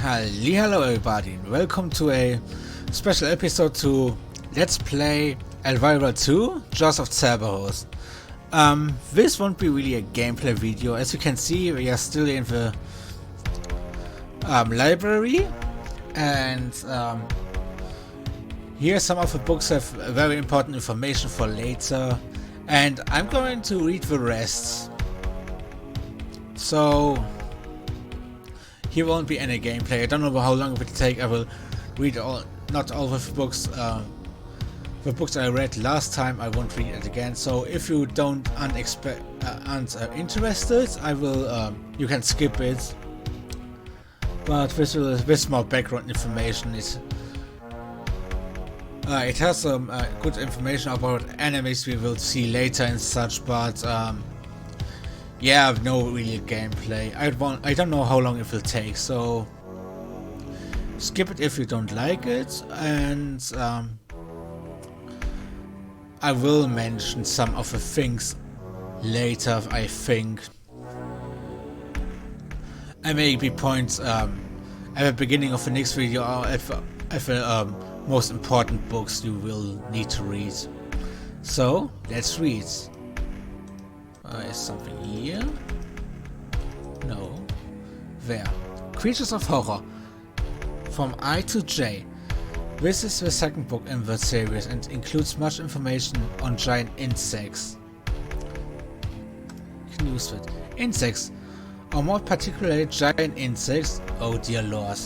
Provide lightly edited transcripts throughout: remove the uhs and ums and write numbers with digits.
Hello everybody, and welcome to a special episode to Let's Play Elvira 2, Jaws of Cerberus. This won't be really a gameplay video. As you can see, we are still in the library, and here some of the books have very important information for later, and I'm going to read the rest. So here won't be any gameplay. I don't know how long it will take. I will read not all of the books. The books I read last time, I won't read it again. So if you aren't interested, I will. You can skip it. But with more background information, it has some good information about enemies we will see later and such. But yeah, no real gameplay. I don't know how long it will take, so skip it if you don't like it, and I will mention some of the things later, I think. And maybe points at the beginning of the next video or at the most important books you will need to read. So let's read. Is something here? No. There. Creatures of Horror. From I to J. This is the second book in the series and includes much information on giant insects. You can use it. Insects, or more particularly giant insects, oh dear lord,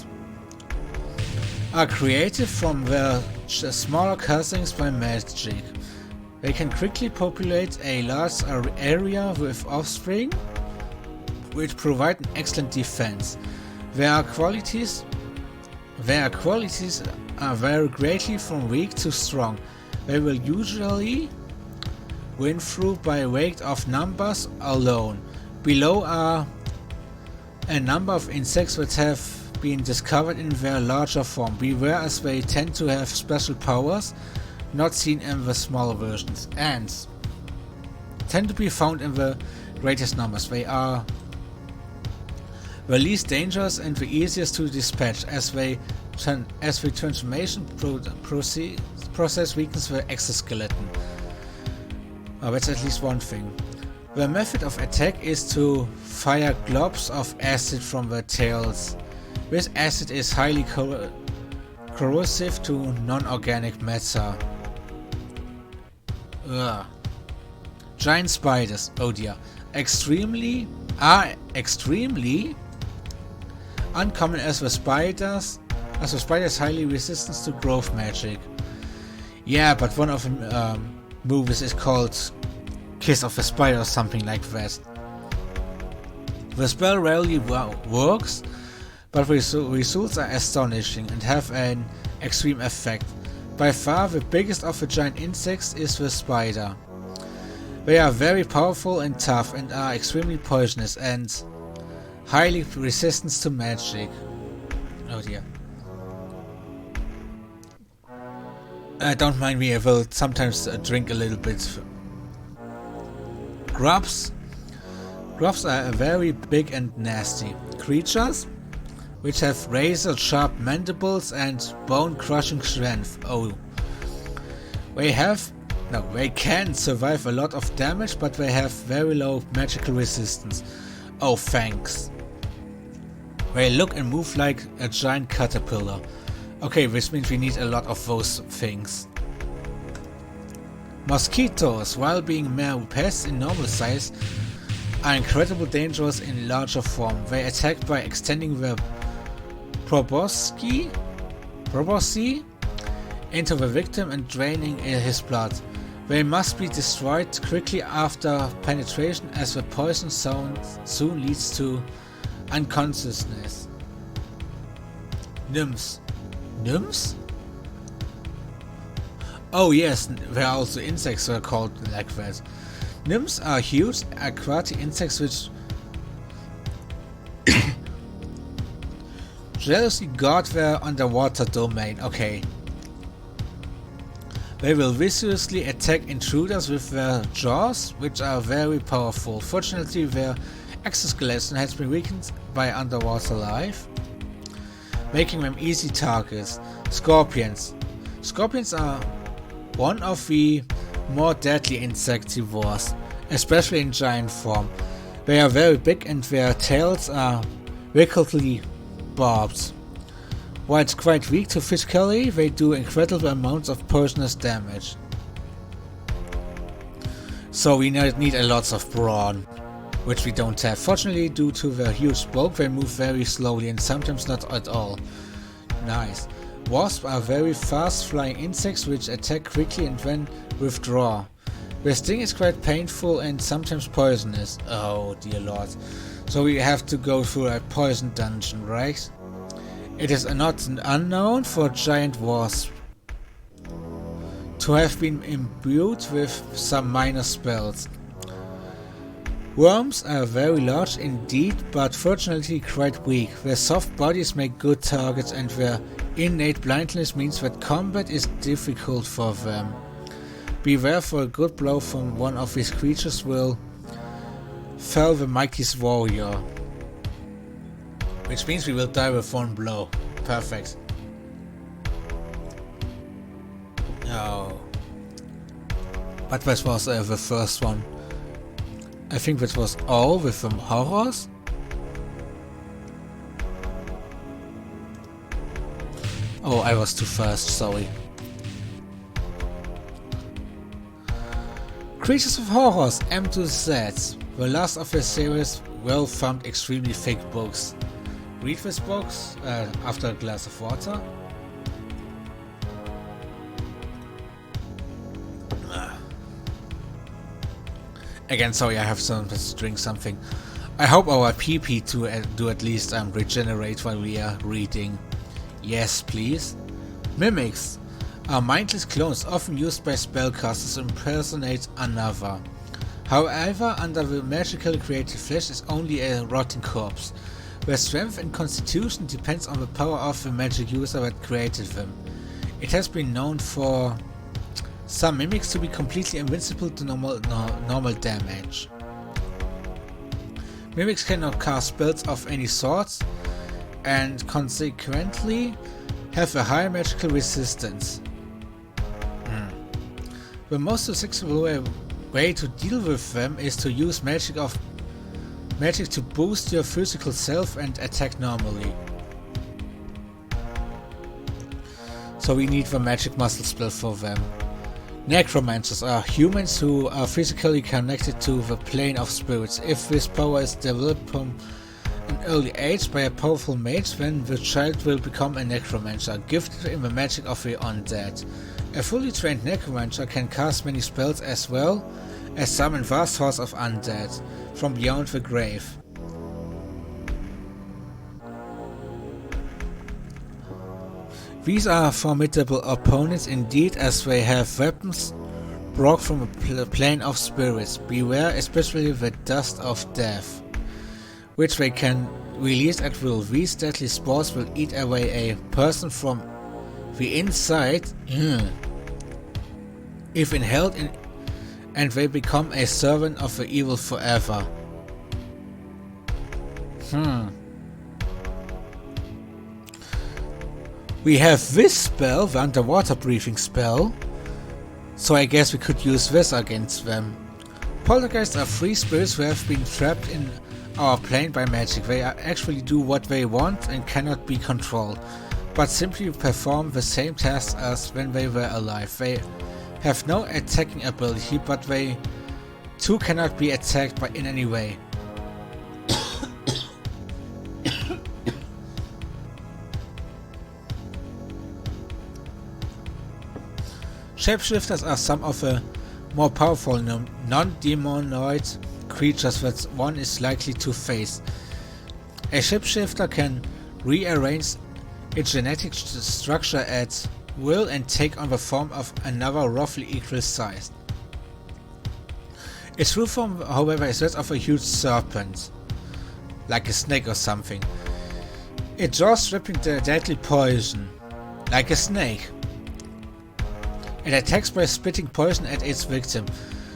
are created from their smaller cousins by magic. They can quickly populate a large area with offspring, which provide an excellent defense. Their qualities vary greatly from weak to strong. They will usually win through by weight of numbers alone. Below are a number of insects that have been discovered in their larger form. Beware, as they tend to have special powers not seen in the smaller versions. Ants tend to be found in the greatest numbers. They are the least dangerous and the easiest to dispatch, as the transformation process weakens the exoskeleton. That's at least one thing. The method of attack is to fire globs of acid from the tails. This acid is highly corrosive to non-organic matter. Giant spiders, oh dear, extremely uncommon, as the spiders highly resistant to growth magic. Yeah, but one of the movies is called Kiss of the Spider or something like that. The spell rarely works, but the results are astonishing and have an extreme effect. By far the biggest of the giant insects is the spider. They are very powerful and tough and are extremely poisonous and highly resistant to magic. Oh dear. Don't mind me, I will sometimes drink a little bit. Grubs. Grubs are very big and nasty creatures, which have razor-sharp mandibles and bone-crushing strength. Oh. They can survive a lot of damage, but they have very low magical resistance. Oh, thanks. They look and move like a giant caterpillar. Okay, this means we need a lot of those things. Mosquitoes, while being mere pests in normal size, are incredibly dangerous in larger form. They attack by extending their proboscis into the victim and draining his blood. They must be destroyed quickly after penetration, as the poison soon leads to unconsciousness. Nymphs. Nymphs? Oh yes, there are also insects that are called like that. Nymphs are huge aquatic insects which jealously guard their underwater domain. Okay. They will viciously attack intruders with their jaws, which are very powerful. Fortunately, their exoskeleton has been weakened by underwater life. making them easy targets. Scorpions. Scorpions are one of the more deadly insectivores, especially in giant form. They are very big and their tails are wickedly barbed. While quite weak to physically, they do incredible amounts of poisonous damage. So we need a lot of brawn, which we don't have. Fortunately, due to their huge bulk, they move very slowly and sometimes not at all. Nice. Wasps are very fast flying insects which attack quickly and then withdraw. Their sting is quite painful and sometimes poisonous. Oh dear lord. So we have to go through a poison dungeon, right? It is not unknown for giant wasps to have been imbued with some minor spells. Worms are very large indeed, but fortunately quite weak. Their soft bodies make good targets and their innate blindness means that combat is difficult for them. Beware, for a good blow from one of these creatures will fell the mightiest warrior. Which means we will die with one blow. Perfect. Oh. But that was the first one. I think that was all with some horrors. Oh, I was too fast, sorry. Creatures of Horrors M to Z. The last of the series well-thumbed, extremely thick books. Read this books after a glass of water. Again, sorry, I have to drink something. I hope our PP to do at least regenerate while we are reading. Yes, please. Mimics are mindless clones often used by spellcasters to impersonate another. However, under the magically created flesh is only a rotting corpse. Their strength and constitution depends on the power of the magic user that created them. It has been known for some mimics to be completely invincible to normal damage. Mimics cannot cast spells of any sorts and consequently have a high magical resistance. The most successful way to deal with them is to use magic to boost your physical self and attack normally. So we need the magic muscle spell for them. Necromancers are humans who are physically connected to the plane of spirits. If this power is developed from an early age by a powerful mage, then the child will become a necromancer, gifted in the magic of the undead. A fully trained necromancer can cast many spells as well as summon vast hordes of undead from beyond the grave. These are formidable opponents indeed, as they have weapons brought from a plane of spirits. Beware especially the dust of death, which they can release at will. These deadly spores will eat away a person from the inside if inhaled, and they become a servant of the evil forever. We have this spell, the underwater breathing spell, so I guess we could use this against them. Poltergeists are free spirits who have been trapped in our plane by magic. They actually do what they want and cannot be controlled, but simply perform the same tasks as when they were alive. They have no attacking ability, but they too cannot be attacked in any way. Shapeshifters are some of the more powerful non-demonoid creatures that one is likely to face. A shapeshifter can rearrange its genetic structure at will and take on the form of another roughly equal size. Its true form, however, is that of a huge serpent, like a snake or something. It draws dripping deadly poison, like a snake. It attacks by spitting poison at its victim.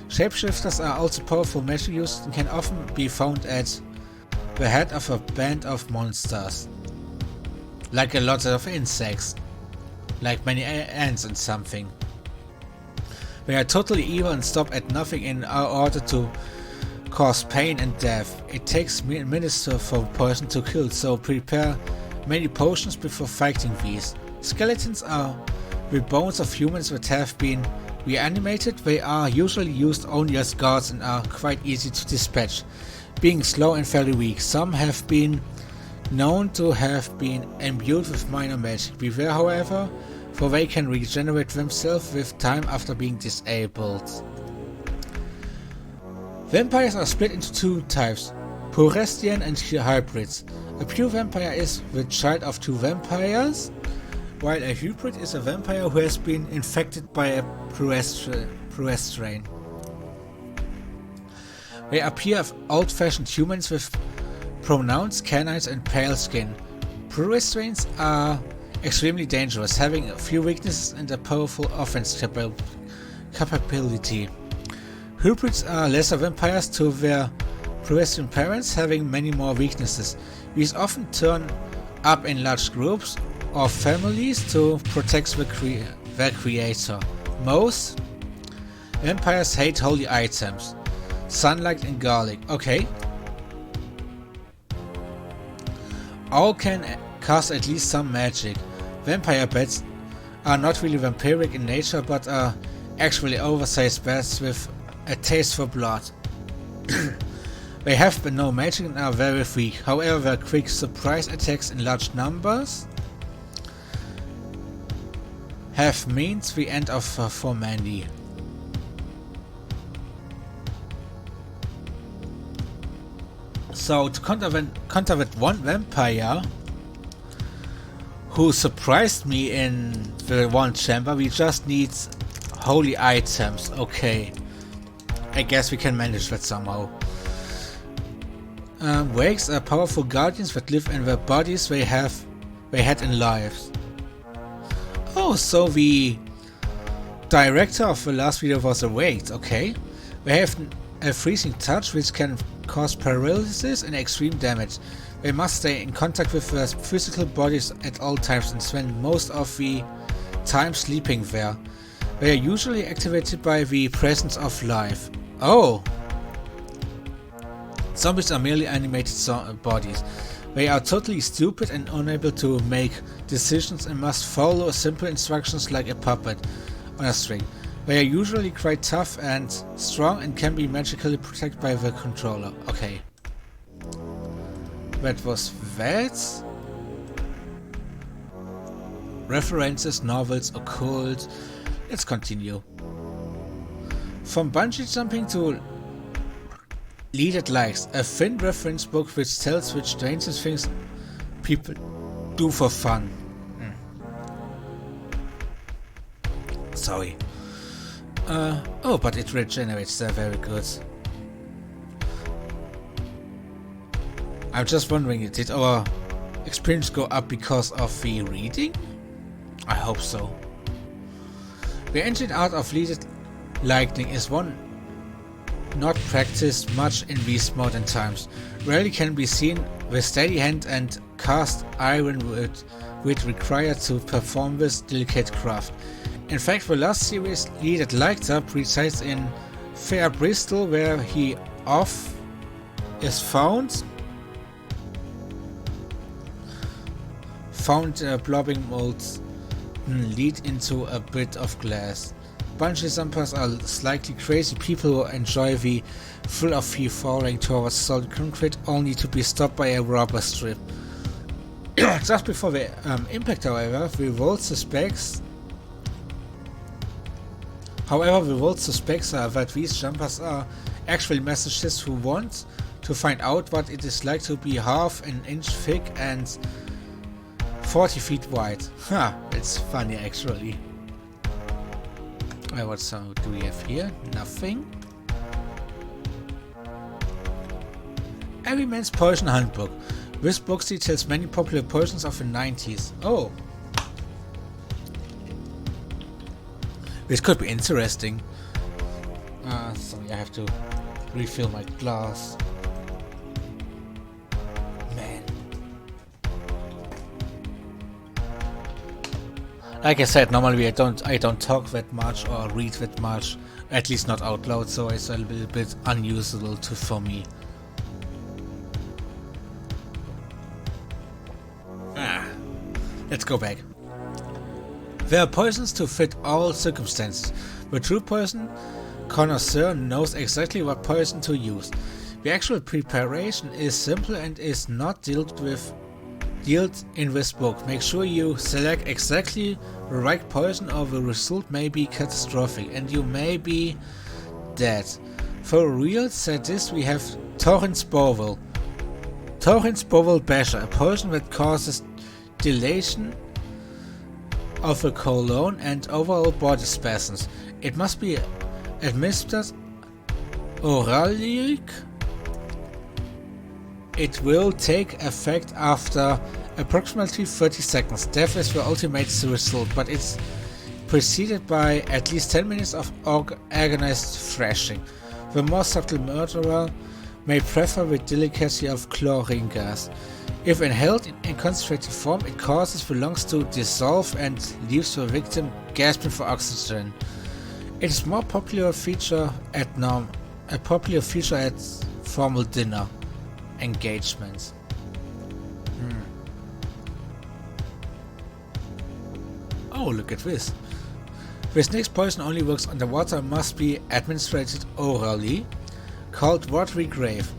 Shapeshifters are also powerful magic users and can often be found at the head of a band of monsters. like a lot of insects, like many ants and something. They are totally evil and stop at nothing in order to cause pain and death. It takes minutes for a person to kill, so prepare many potions before fighting these. Skeletons are the bones of humans that have been reanimated. They are usually used only as guards and are quite easy to dispatch, being slow and fairly weak. Some have been known to have been imbued with minor magic. Beware, however, for they can regenerate themselves with time after being disabled. Vampires are split into two types, Purestian and hybrids. A pure vampire is the child of two vampires, while a hybrid is a vampire who has been infected by a Purestian. They appear as old-fashioned humans with pronounced canines and pale skin. Purestians are extremely dangerous, having a few weaknesses and a powerful offense capability. Hybrids are lesser vampires to their Purestian parents, having many more weaknesses. These often turn up in large groups or families to protect their creator. Most vampires hate holy items, sunlight and garlic. Okay. All can cast at least some magic. Vampire bats are not really vampiric in nature, but are actually oversized bats with a taste for blood. They have no magic and are very weak. However, their quick surprise attacks in large numbers have meant the end of for many. So to counter that one vampire who surprised me in the one chamber, we just need holy items. Okay, I guess we can manage that somehow. Wakes are powerful guardians that live in the bodies they had in lives. Oh, so the director of the last video was awaked. Okay, they have a freezing touch which can cause paralysis and extreme damage. They must stay in contact with their physical bodies at all times and spend most of the time sleeping there. They are usually activated by the presence of life. Oh! Zombies are merely animated bodies. They are totally stupid and unable to make decisions and must follow simple instructions like a puppet on a string. They are usually quite tough and strong and can be magically protected by the controller. Okay. That was that. References, novels, occult. Let's continue. From bungee jumping to Leaded Likes, a thin reference book which tells which dangerous things people do for fun. Sorry. Oh, but it regenerates, they're very good. I'm just wondering, did our experience go up because of the reading? I hope so. The ancient art of leaded lightning is one not practiced much in these modern times. Rarely can be seen with steady hand and cast iron would required to perform this delicate craft. In fact, the last series leaded lighter resides in Fair Bristol, where he is found blobbing molds lead into a bit of glass. Bungee jumpers are slightly crazy people who enjoy the thrill of free falling towards solid concrete, only to be stopped by a rubber strip. Just before the impact, however, the world suspects that these jumpers are actually masochists who want to find out what it is like to be half an inch thick and 40 feet wide. Ha, it's funny actually. What do we have here? Nothing. Every Man's Poison Handbook. This book details many popular poisons of the 90s. Oh. This could be interesting. Sorry, I have to refill my glass. Man. Like I said, normally I don't talk that much or read that much, at least not out loud, so it's a little bit unusual for me. Let's go back. There are poisons to fit all circumstances. The true poison connoisseur knows exactly what poison to use. The actual preparation is simple and is not dealt in this book. Make sure you select exactly the right poison or the result may be catastrophic and you may be dead. For real, said this, we have Torrance Bowel. Torrance Bowel Basher, a poison that causes dilation of the colon and overall body spasms. It must be administered orally. It will take effect after approximately 30 seconds. Death is the ultimate result, but it's preceded by at least 10 minutes of agonized thrashing. The more subtle murderer may prefer the delicacy of chlorine gas. If inhaled in concentrated form, it causes the lungs to dissolve and leaves the victim gasping for oxygen. It is more popular feature at formal dinner engagements. Oh, look at this. This next poison only works underwater and must be administered orally, called watery grave.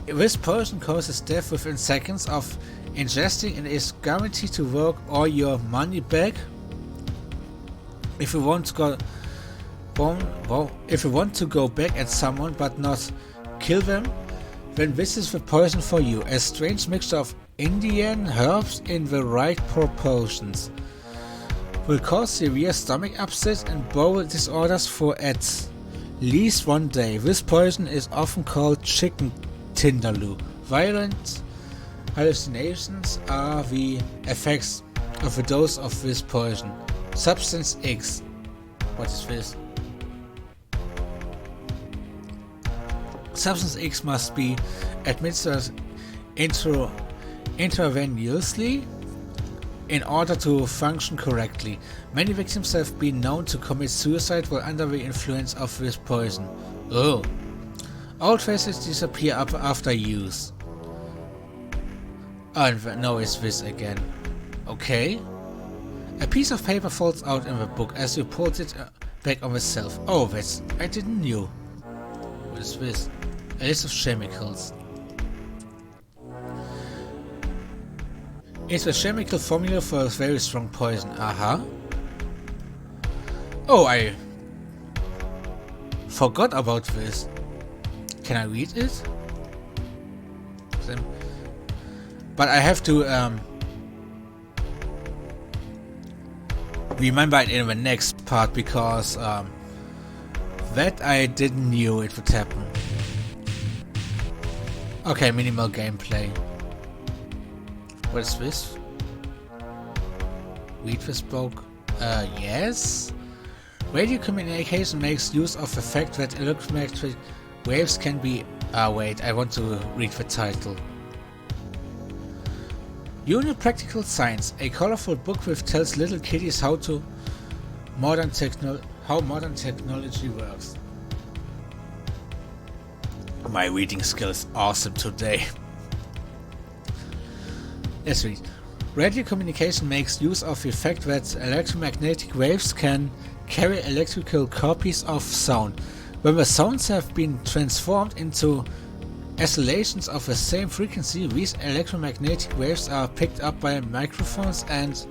This poison causes death within seconds of ingesting and is guaranteed to work or your money back. If you want to go back at someone but not kill them, then this is the poison for you. A strange mixture of Indian herbs in the right proportions will cause severe stomach upset and bowel disorders for at least one day. This poison is often called chicken Tindaloo. Violent hallucinations are the effects of a dose of this poison. Substance X. What is this? Substance X must be administered intravenously in order to function correctly. Many victims have been known to commit suicide while under the influence of this poison. Oh. All traces disappear after use. Oh, and now it's this again. Okay. A piece of paper falls out in the book as you pull it back on the shelf. Oh, that's... I didn't know. What is this? A list of chemicals. It's a chemical formula for a very strong poison. Aha. Oh, I forgot about this. Can I read it? But I have to remember it in the next part because that I didn't know it would happen. Okay, minimal gameplay. What is this? Read this book. Yes. Radio communication makes use of the fact that electromagnetic waves can be... wait, I want to read the title. Union Practical Science, a colorful book which tells little kiddies how modern technology works. My reading skill is awesome today. Let's read. Radio communication makes use of the fact that electromagnetic waves can carry electrical copies of sound. When the sounds have been transformed into oscillations of the same frequency, these electromagnetic waves are picked up by microphones and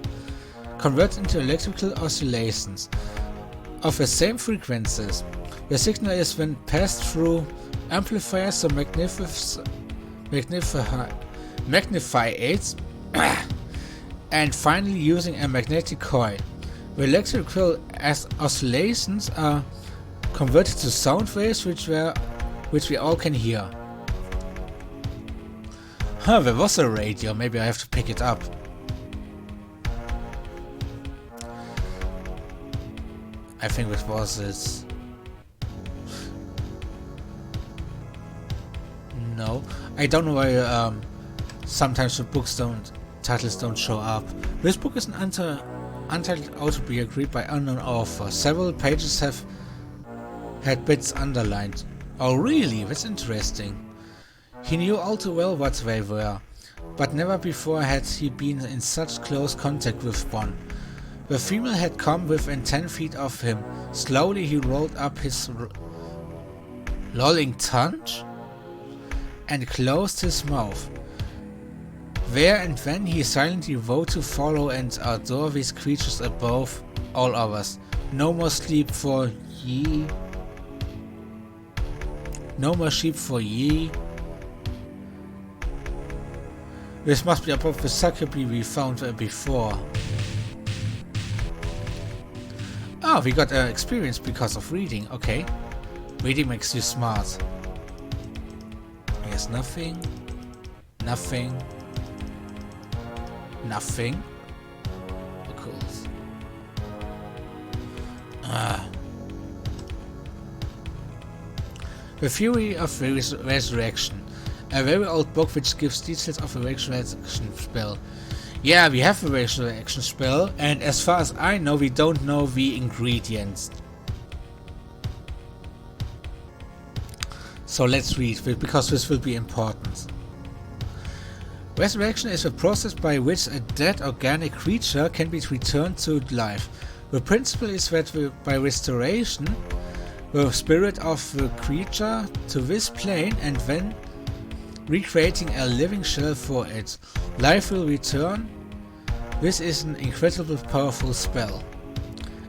converted into electrical oscillations of the same frequencies. The signal is then passed through amplifiers to magnify it and finally using a magnetic coil. The electrical oscillations are converted to sound waves which we all can hear. Huh, there was a radio, maybe I have to pick it up. I think it was it. No, I don't know why sometimes the titles don't show up. This book is an untitled autobiography by unknown author. Several pages have had bits underlined. Oh really? That's interesting. He knew all too well what they were, but never before had he been in such close contact with one. The female had come within 10 feet of him. Slowly he rolled up his lolling tongue and closed his mouth. There and then he silently vowed to follow and adore these creatures above all others. No more sleep for ye. No more sheep for ye. This must be above the succubi we found before. Oh, we got experience because of reading. Okay. Reading makes you smart. Here's nothing. Nothing. Nothing. Oh, cool. The Theory of the Resurrection. A very old book which gives details of a resurrection spell. Yeah, we have a resurrection spell, and as far as I know, we don't know the ingredients. So let's read, because this will be important. Resurrection is a process by which a dead organic creature can be returned to life. The principle is that by restoration, the spirit of the creature to this plane and then recreating a living shell for it, life will return. This is an incredibly powerful spell,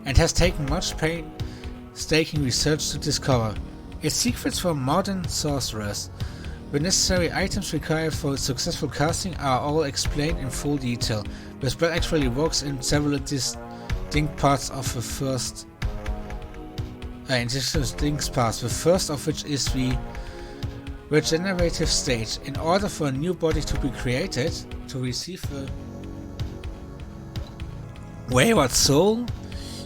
and has taken much painstaking research to discover. Its secrets for modern sorcerers. The necessary items required for successful casting are all explained in full detail. The spell actually works in several distinct parts of the first. The first of which is the regenerative stage. In order for a new body to be created, to receive the wayward soul,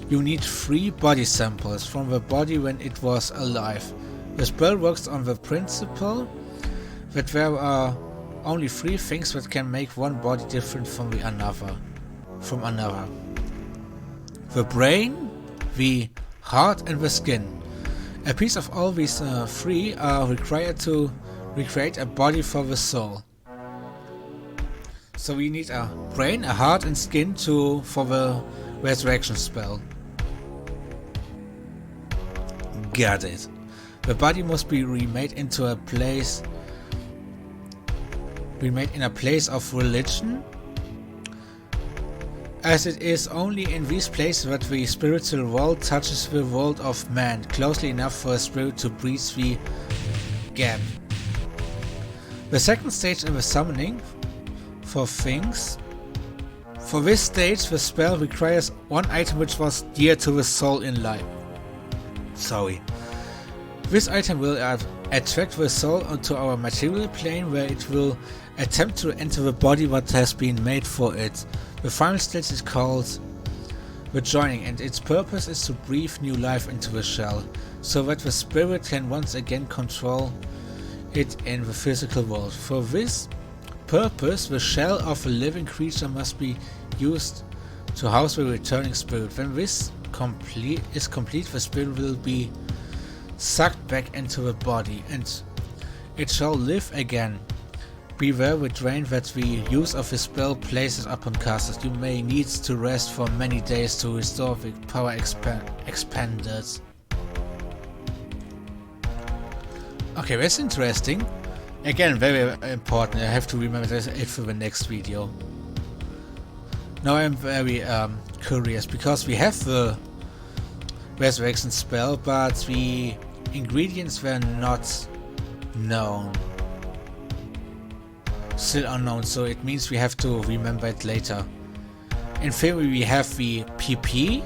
you need 3 body samples from the body when it was alive. The spell works on the principle that there are only 3 things that can make one body different from another. The brain, the heart and the skin. A piece of all these 3 are required to recreate a body for the soul. So we need a brain, a heart and skin for the resurrection spell. Got it. The body must be remade in a place of religion, as it is only in these places that the spiritual world touches the world of man closely enough for a spirit to bridge the gap. The second stage in the summoning for things. For this stage, the spell requires one item which was dear to the soul in life. This item will attract the soul onto our material plane, where it will attempt to enter the body that has been made for it. The final stage is called the joining, and its purpose is to breathe new life into the shell, so that the spirit can once again control it in the physical world. For this purpose, the shell of a living creature must be used to house the returning spirit. When this is complete, the spirit will be sucked back into the body, and it shall live again. Beware the drain that the use of the spell places upon casters. You may need to rest for many days to restore the power expanded. Okay, that's interesting. Again, very important. I have to remember it for the next video. Now I'm very curious, because we have the resurrection spell, but the ingredients were not known. Still unknown, so it means we have to remember it later. In theory we have the PP,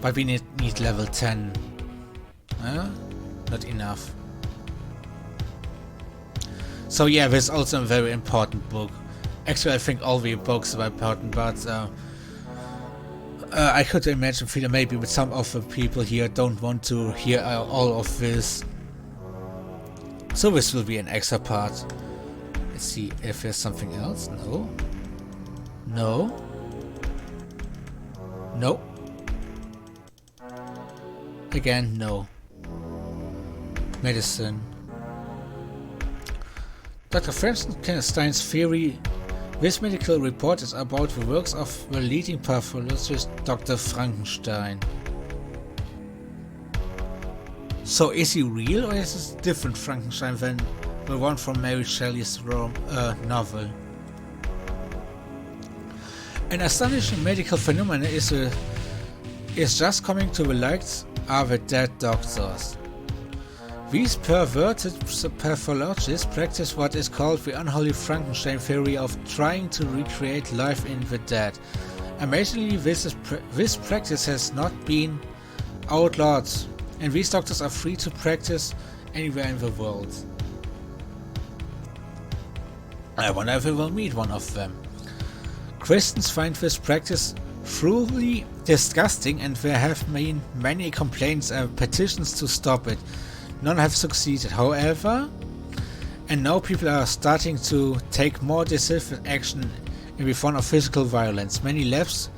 but we need level 10. Not enough. So yeah, this is also a very important book. Actually, I think all the books are important, but I could imagine maybe with some of the people here don't want to hear all of this. So this will be an extra part. Let's see if there's something else. No. No. Again, no. Medicine. Dr. Frankenstein's theory. This medical report is about the works of the leading pathologist Dr. Frankenstein. So is he real, or is this different Frankenstein than the one from Mary Shelley's novel? An astonishing medical phenomenon is just coming to the light are the dead doctors. These perverted pathologists practice what is called the unholy Frankenstein theory of trying to recreate life in the dead. Amazingly, this practice has not been outlawed, and these doctors are free to practice anywhere in the world. I wonder if we will meet one of them. Christians find this practice truly disgusting, and there have been many complaints and petitions to stop it. None have succeeded, however, and now people are starting to take more decisive action in the form of physical violence. Many labs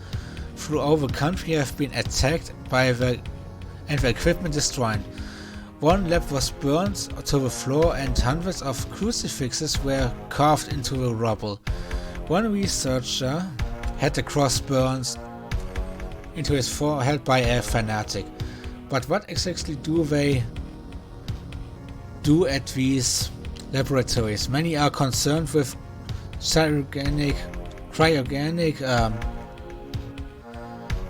throughout the country have been attacked and the equipment destroyed. One lab was burned to the floor and hundreds of crucifixes were carved into the rubble. One researcher had the cross burned into his forehead by a fanatic. But what exactly do they do at these laboratories? Many are concerned with cryogenic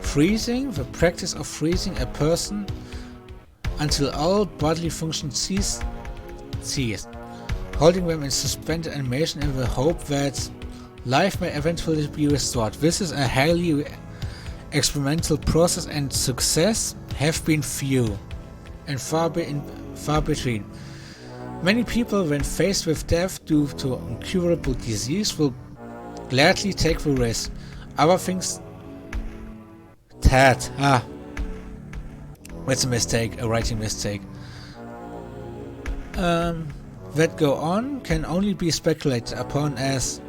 freezing, the practice of freezing a person until all bodily function cease, holding them in suspended animation in the hope that life may eventually be restored. This is a highly experimental process, and success have been few and far between. Many people, when faced with death due to incurable disease, will gladly take the risk. Other things that's a mistake, a writing mistake. That go on can only be speculated upon, as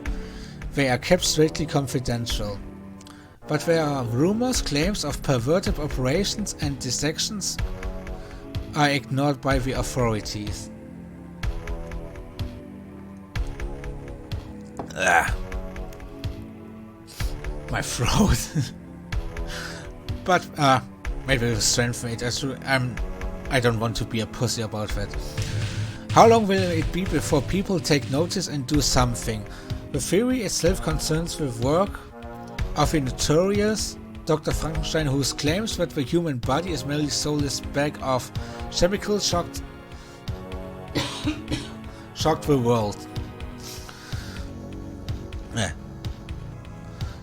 they are kept strictly confidential. But there are rumors, claims of perverted operations, and dissections are ignored by the authorities. My throat. But maybe we'll strengthen it. I don't want to be a pussy about that. How long will it be before people take notice and do something? The theory itself concerns the work of a notorious Dr. Frankenstein, whose claims that the human body is merely soulless bag of chemicals shocked the world.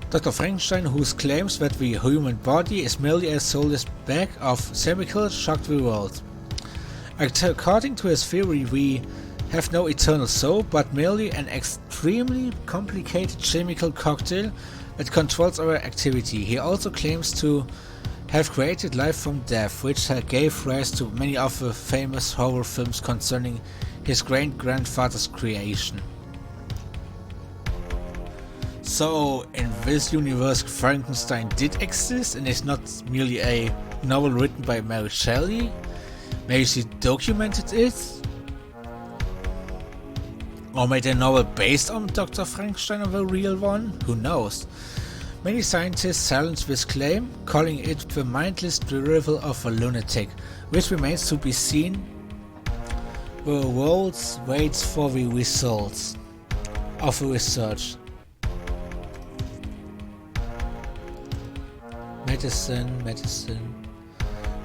Dr. Frankenstein, whose claims that the human body is merely a soulless bag of chemicals, shocked the world. According to his theory, we have no eternal soul, but merely an extremely complicated chemical cocktail that controls our activity. He also claims to have created life from death, which gave rise to many of the famous horror films concerning his great-grandfather's creation. So, in this universe, Frankenstein did exist, and is not merely a novel written by Mary Shelley. Maybe she documented it? Or made a novel based on Dr. Frankenstein of a real one? Who knows? Many scientists challenge this claim, calling it the mindless drivel of a lunatic, which remains to be seen. The world waits for the results of the research. Medicine.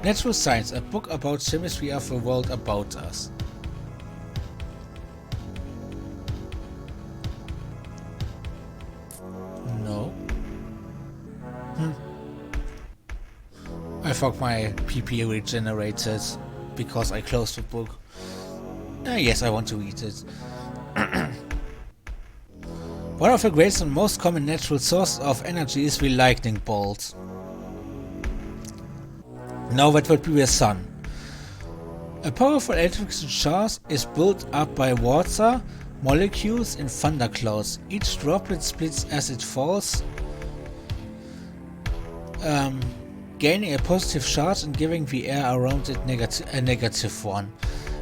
Natural Science, a book about chemistry of the world about us. No. I thought my PP regenerated because I closed the book. Yes, I want to read it. One of the greatest and most common natural sources of energy is the lightning bolt. Now that would be the sun. A powerful electrical charge is built up by water molecules in thunderclouds. Each droplet splits as it falls. gaining a positive charge and giving the air around it a negative one.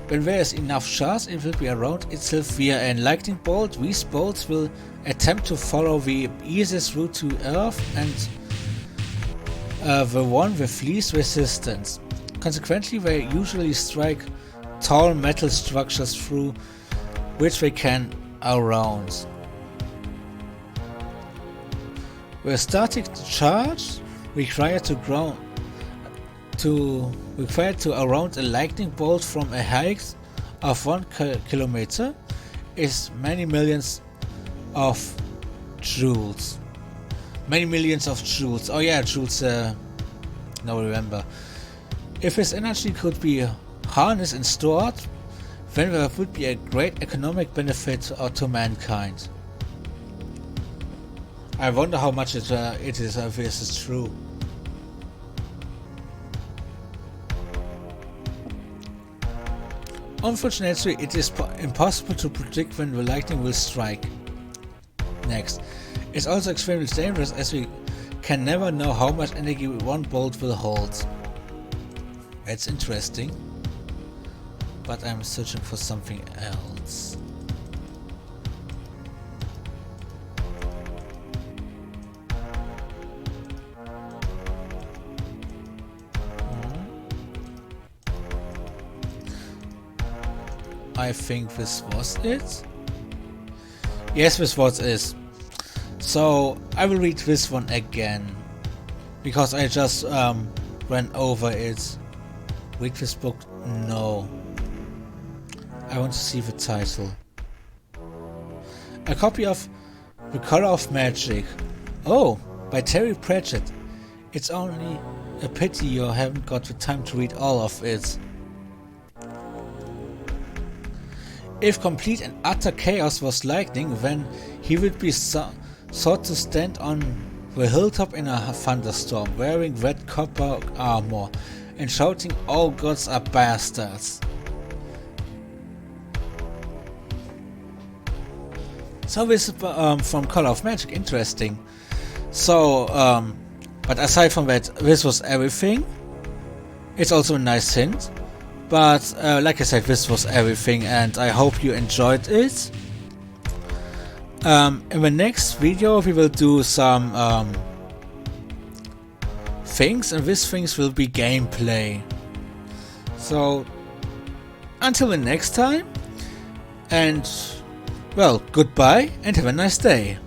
When there is enough charge, it will be around itself via a lightning bolt. These bolts will attempt to follow the easiest route to Earth and the one with least resistance. Consequently, they usually strike tall metal structures through which they can around. The static charge required to around a lightning bolt from a height of 1 kilometer is many millions of joules. Many millions of joules. Oh yeah, joules. No, remember. If this energy could be harnessed and stored, then there would be a great economic benefit to mankind. I wonder how much it is if this is true. Unfortunately, it is impossible to predict when the lightning will strike next. It's also extremely dangerous as we can never know how much energy one bolt will hold. That's interesting, but I'm searching for something else. I think this was it. Yes, this was it. So I will read this one again because I just ran over it. Read this book? No. I want to see the title. A copy of The Color of Magic. Oh, by Terry Pratchett. It's only a pity you haven't got the time to read all of it. If complete and utter chaos was lightning, then he would be thought to stand on the hilltop in a thunderstorm, wearing red copper armor and shouting, "All gods are bastards." So this from Color of Magic, interesting. So, but aside from that, this was everything. It's also a nice hint. But like I said, this was everything, and I hope you enjoyed it. In the next video we will do some things, and these things will be gameplay. So until the next time, and well, goodbye and have a nice day.